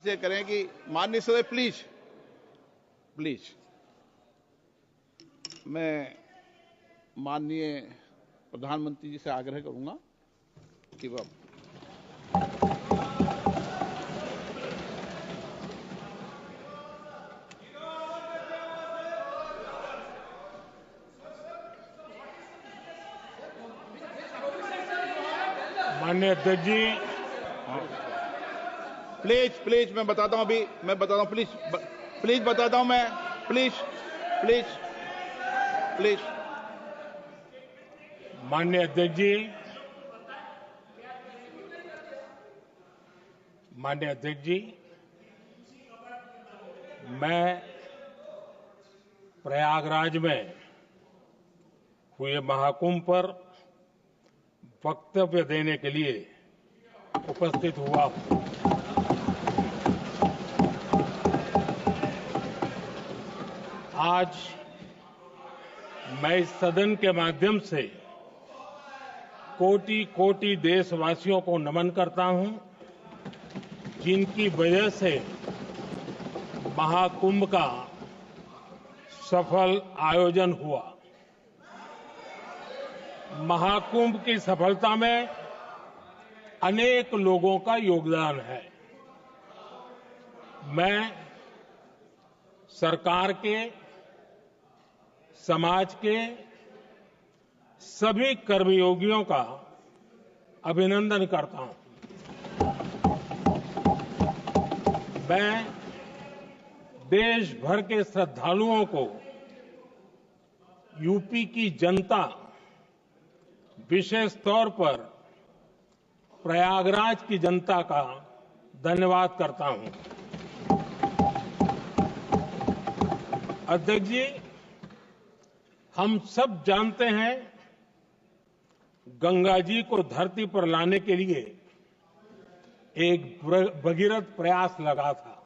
से करें कि माननीय सदस्य प्लीज प्लीज मैं माननीय प्रधानमंत्री जी से आग्रह करूंगा कि वह माननीय अध्यक्ष जी, प्लीज प्लीज मैं बताता हूं, अभी मैं बताता हूं, प्लीज बताता हूं मैं, प्लीज प्लीज प्लीज माननीय अध्यक्ष जी, माननीय अध्यक्ष जी, मैं प्रयागराज में हुए महाकुंभ पर वक्तव्य देने के लिए उपस्थित हुआ हूं। आज मैं इस सदन के माध्यम से कोटि कोटि देशवासियों को नमन करता हूं, जिनकी वजह से महाकुंभ का सफल आयोजन हुआ। महाकुंभ की सफलता में अनेक लोगों का योगदान है। मैं सरकार के, समाज के सभी कर्मयोगियों का अभिनंदन करता हूं। मैं देश भर के श्रद्धालुओं को, यूपी की जनता, विशेष तौर पर प्रयागराज की जनता का धन्यवाद करता हूं। अध्यक्ष जी, हम सब जानते हैं गंगा जी को धरती पर लाने के लिए एक भगीरथ प्रयास लगा था।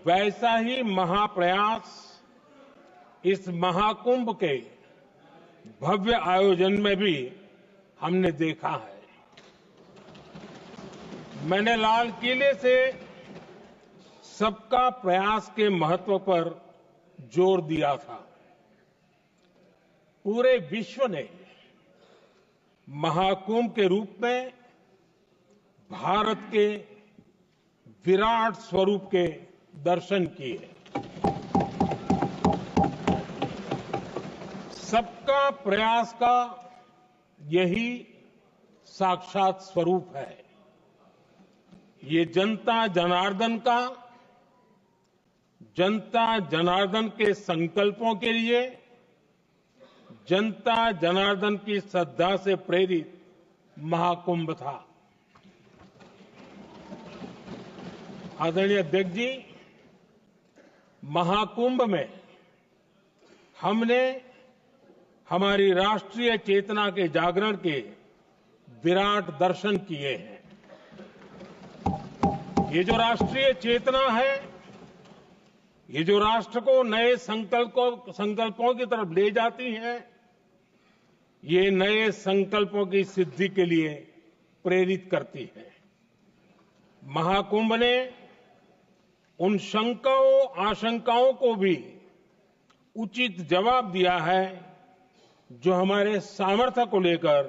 वैसा ही महाप्रयास इस महाकुंभ के भव्य आयोजन में भी हमने देखा है। मैंने लाल किले से सबका प्रयास के महत्व पर जोर दिया था। पूरे विश्व ने महाकुंभ के रूप में भारत के विराट स्वरूप के दर्शन किए। सबका प्रयास का यही साक्षात स्वरूप है। ये जनता जनार्दन के संकल्पों के लिए, जनता जनार्दन की श्रद्धा से प्रेरित महाकुंभ था। आदरणीय अध्यक्ष जी, महाकुंभ में हमने हमारी राष्ट्रीय चेतना के जागरण के विराट दर्शन किए हैं। ये जो राष्ट्रीय चेतना है, ये जो राष्ट्र को नए संकल्पों की तरफ ले जाती है, ये नए संकल्पों की सिद्धि के लिए प्रेरित करती है। महाकुंभ ने उन शंकाओं आशंकाओं को भी उचित जवाब दिया है जो हमारे सामर्थ्य को लेकर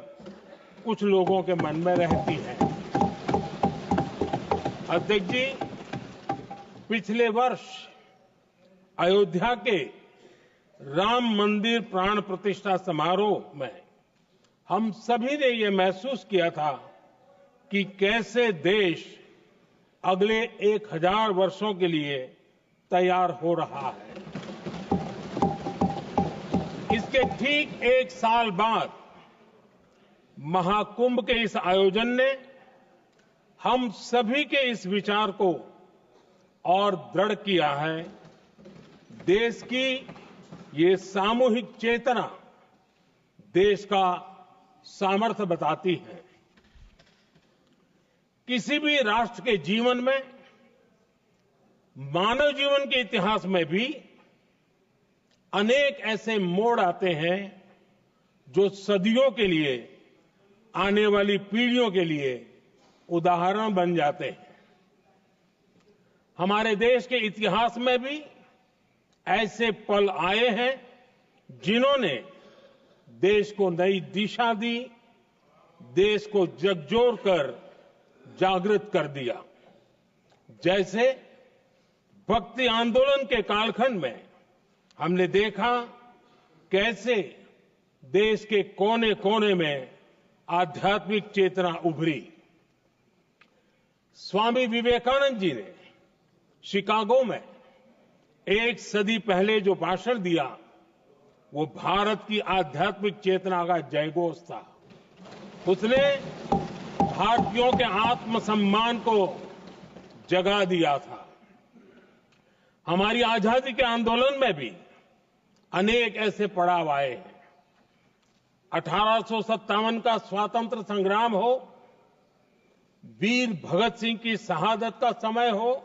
कुछ लोगों के मन में रहती है। अध्यक्ष जी, पिछले वर्ष अयोध्या के राम मंदिर प्राण प्रतिष्ठा समारोह में हम सभी ने ये महसूस किया था कि कैसे देश अगले 1000 वर्षों के लिए तैयार हो रहा है। इसके ठीक 1 साल बाद महाकुंभ के इस आयोजन ने हम सभी के इस विचार को और दृढ़ किया है। देश की ये सामूहिक चेतना देश का सामर्थ्य बताती है। किसी भी राष्ट्र के जीवन में, मानव जीवन के इतिहास में भी अनेक ऐसे मोड़ आते हैं जो सदियों के लिए, आने वाली पीढ़ियों के लिए उदाहरण बन जाते हैं। हमारे देश के इतिहास में भी ऐसे पल आए हैं जिन्होंने देश को नई दिशा दी, देश को झकझोर कर जागृत कर दिया। जैसे भक्ति आंदोलन के कालखंड में हमने देखा कैसे देश के कोने कोने में आध्यात्मिक चेतना उभरी। स्वामी विवेकानंद जी ने शिकागो में एक सदी पहले जो भाषण दिया, वो भारत की आध्यात्मिक चेतना का जयघोष था। उसने भारतीयों के आत्मसम्मान को जगा दिया था। हमारी आजादी के आंदोलन में भी अनेक ऐसे पड़ाव आए हैं। 1857 का स्वातंत्र संग्राम हो, वीर भगत सिंह की शहादत का समय हो,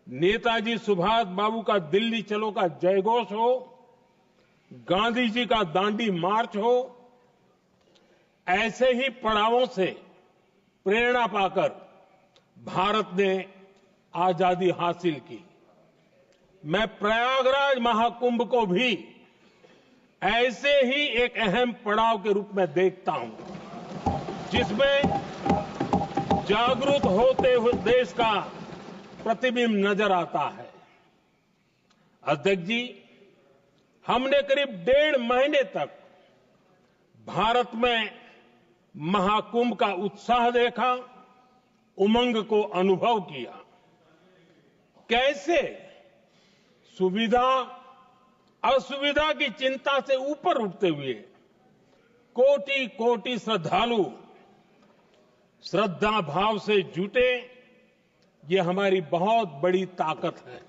नेताजी सुभाष बाबू का दिल्ली चलो का जयघोष हो, गांधी जी का दांडी मार्च हो, ऐसे ही पड़ावों से प्रेरणा पाकर भारत ने आजादी हासिल की। मैं प्रयागराज महाकुंभ को भी ऐसे ही एक अहम पड़ाव के रूप में देखता हूं, जिसमें जागरूक होते हुए देश का प्रतिबिंब नजर आता है। अध्यक्ष जी, हमने करीब 1.5 महीने तक भारत में महाकुंभ का उत्साह देखा, उमंग को अनुभव किया। कैसे सुविधा असुविधा की चिंता से ऊपर उठते हुए कोटि कोटि श्रद्धालु श्रद्धा भाव से जुटे, ये हमारी बहुत बड़ी ताकत है।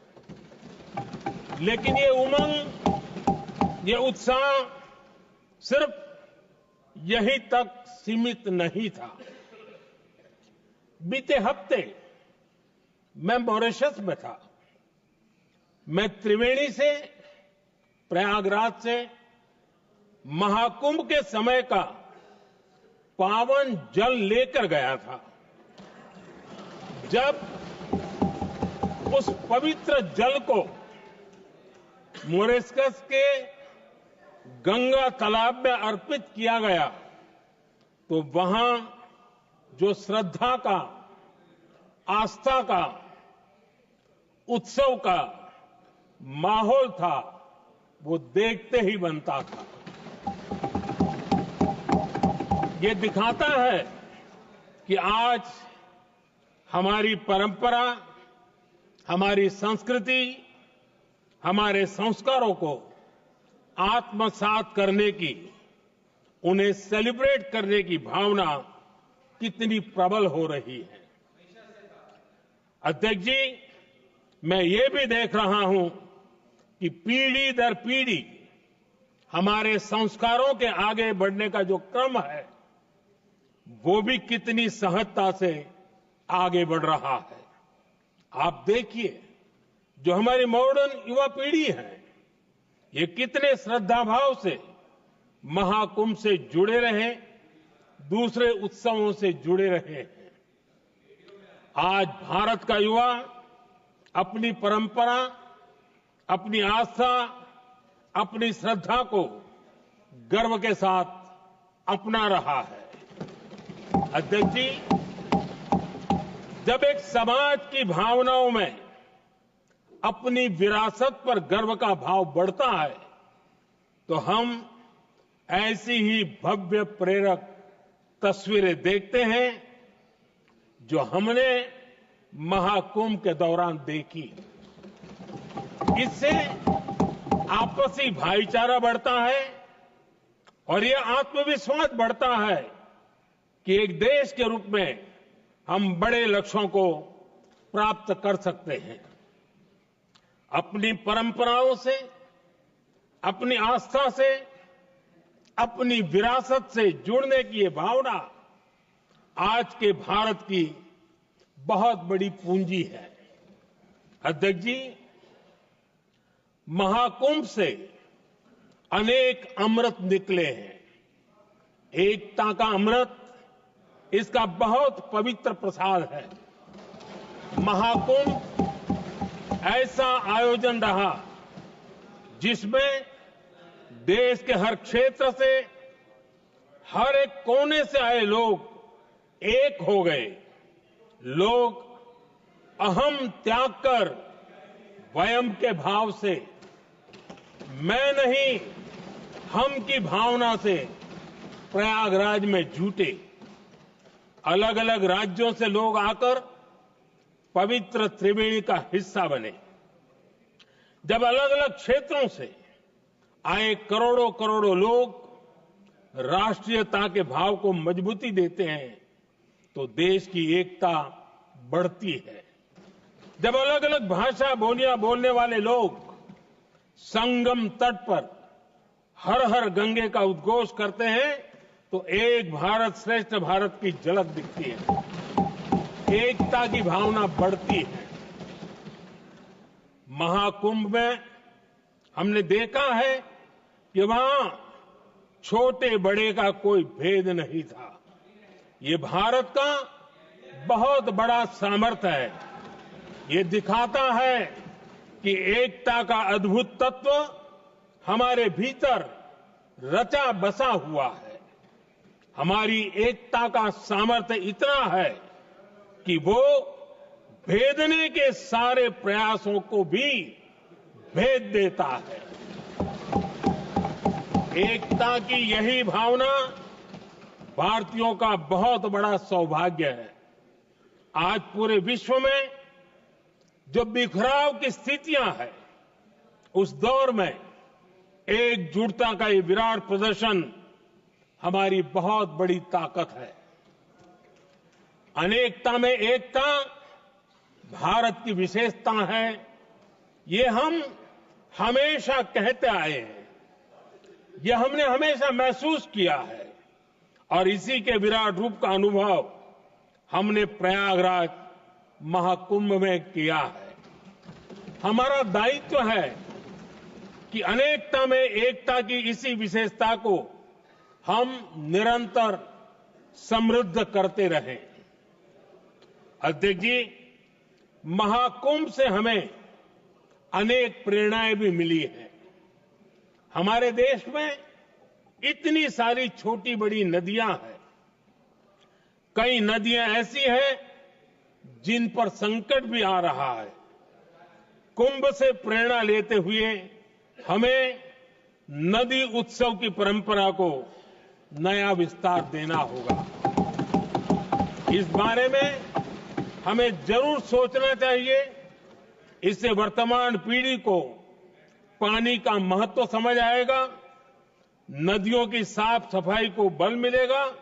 लेकिन ये उमंग, ये उत्साह सिर्फ यहीं तक सीमित नहीं था। बीते हफ्ते मैं मॉरिशस में था। मैं त्रिवेणी से, प्रयागराज से महाकुंभ के समय का पावन जल लेकर गया था। जब उस पवित्र जल को मॉरिशस के गंगा तालाब में अर्पित किया गया, तो वहां जो श्रद्धा का, आस्था का, उत्सव का माहौल था, वो देखते ही बनता था। ये दिखाता है कि आज हमारी परंपरा, हमारी संस्कृति, हमारे संस्कारों को आत्मसात करने की, उन्हें सेलिब्रेट करने की भावना कितनी प्रबल हो रही है। अध्यक्ष जी, मैं ये भी देख रहा हूं कि पीढ़ी दर पीढ़ी हमारे संस्कारों के आगे बढ़ने का जो क्रम है, वो भी कितनी सहजता से आगे बढ़ रहा है। आप देखिए, जो हमारी मॉडर्न युवा पीढ़ी है, ये कितने श्रद्धा भाव से महाकुंभ से जुड़े रहे, दूसरे उत्सवों से जुड़े रहे हैं। आज भारत का युवा अपनी परंपरा, अपनी आस्था, अपनी श्रद्धा को गर्व के साथ अपना रहा है। अध्यक्ष जी, जब एक समाज की भावनाओं में अपनी विरासत पर गर्व का भाव बढ़ता है, तो हम ऐसी ही भव्य प्रेरक तस्वीरें देखते हैं जो हमने महाकुंभ के दौरान देखी। इससे आपसी भाईचारा बढ़ता है और ये आत्मविश्वास बढ़ता है कि एक देश के रूप में हम बड़े लक्ष्यों को प्राप्त कर सकते हैं। अपनी परंपराओं से, अपनी आस्था से, अपनी विरासत से जुड़ने की ये भावना आज के भारत की बहुत बड़ी पूंजी है। अध्यक्ष जी, महाकुंभ से अनेक अमृत निकले हैं। एकता का अमृत इसका बहुत पवित्र प्रसाद है। महाकुंभ ऐसा आयोजन रहा जिसमें देश के हर क्षेत्र से, हर एक कोने से आए लोग एक हो गए। लोग अहम त्याग कर वयम के भाव से, मैं नहीं हम की भावना से प्रयागराज में जुटे। अलग अलग राज्यों से लोग आकर पवित्र त्रिवेणी का हिस्सा बने। जब अलग अलग क्षेत्रों से आए करोड़ों करोड़ों लोग राष्ट्रीयता के भाव को मजबूती देते हैं तो देश की एकता बढ़ती है। जब अलग अलग भाषा बोलियां बोलने वाले लोग संगम तट पर हर हर गंगे का उद्घोष करते हैं तो एक भारत श्रेष्ठ भारत की झलक दिखती है, एकता की भावना बढ़ती है। महाकुंभ में हमने देखा है कि वहां छोटे बड़े का कोई भेद नहीं था। ये भारत का बहुत बड़ा सामर्थ्य है। ये दिखाता है कि एकता का अद्भुत तत्व हमारे भीतर रचा बसा हुआ है। हमारी एकता का सामर्थ्य इतना है कि वो भेदने के सारे प्रयासों को भी भेद देता है। एकता की यही भावना भारतीयों का बहुत बड़ा सौभाग्य है। आज पूरे विश्व में जो बिखराव की स्थितियां हैं, उस दौर में एकजुटता का ये विराट प्रदर्शन हमारी बहुत बड़ी ताकत है। अनेकता में एकता भारत की विशेषता है, ये हम हमेशा कहते आए हैं, यह हमने हमेशा महसूस किया है और इसी के विराट रूप का अनुभव हमने प्रयागराज महाकुंभ में किया है। हमारा दायित्व है कि अनेकता में एकता की इसी विशेषता को हम निरंतर समृद्ध करते रहें। अध्यक्ष जी, महाकुंभ से हमें अनेक प्रेरणाएं भी मिली हैं। हमारे देश में इतनी सारी छोटी बड़ी नदियां हैं। कई नदियां ऐसी हैं जिन पर संकट भी आ रहा है। कुंभ से प्रेरणा लेते हुए हमें नदी उत्सव की परंपरा को नया विस्तार देना होगा। इस बारे में हमें जरूर सोचना चाहिए। इससे वर्तमान पीढ़ी को पानी का महत्व समझ आएगा, नदियों की साफ सफाई को बल मिलेगा,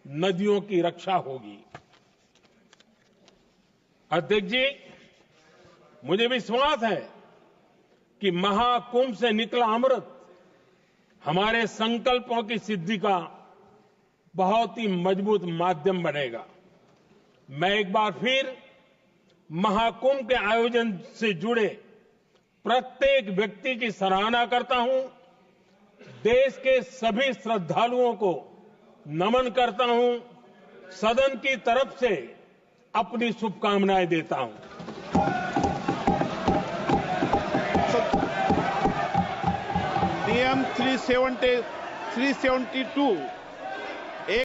नदियों की रक्षा होगी। अध्यक्ष जी, मुझे विश्वास है कि महाकुंभ से निकला अमृत हमारे संकल्पों की सिद्धि का बहुत ही मजबूत माध्यम बनेगा। मैं एक बार फिर महाकुंभ के आयोजन से जुड़े प्रत्येक व्यक्ति की सराहना करता हूं। देश के सभी श्रद्धालुओं को नमन करता हूं। सदन की तरफ से अपनी शुभकामनाएं देता हूं। नियम 372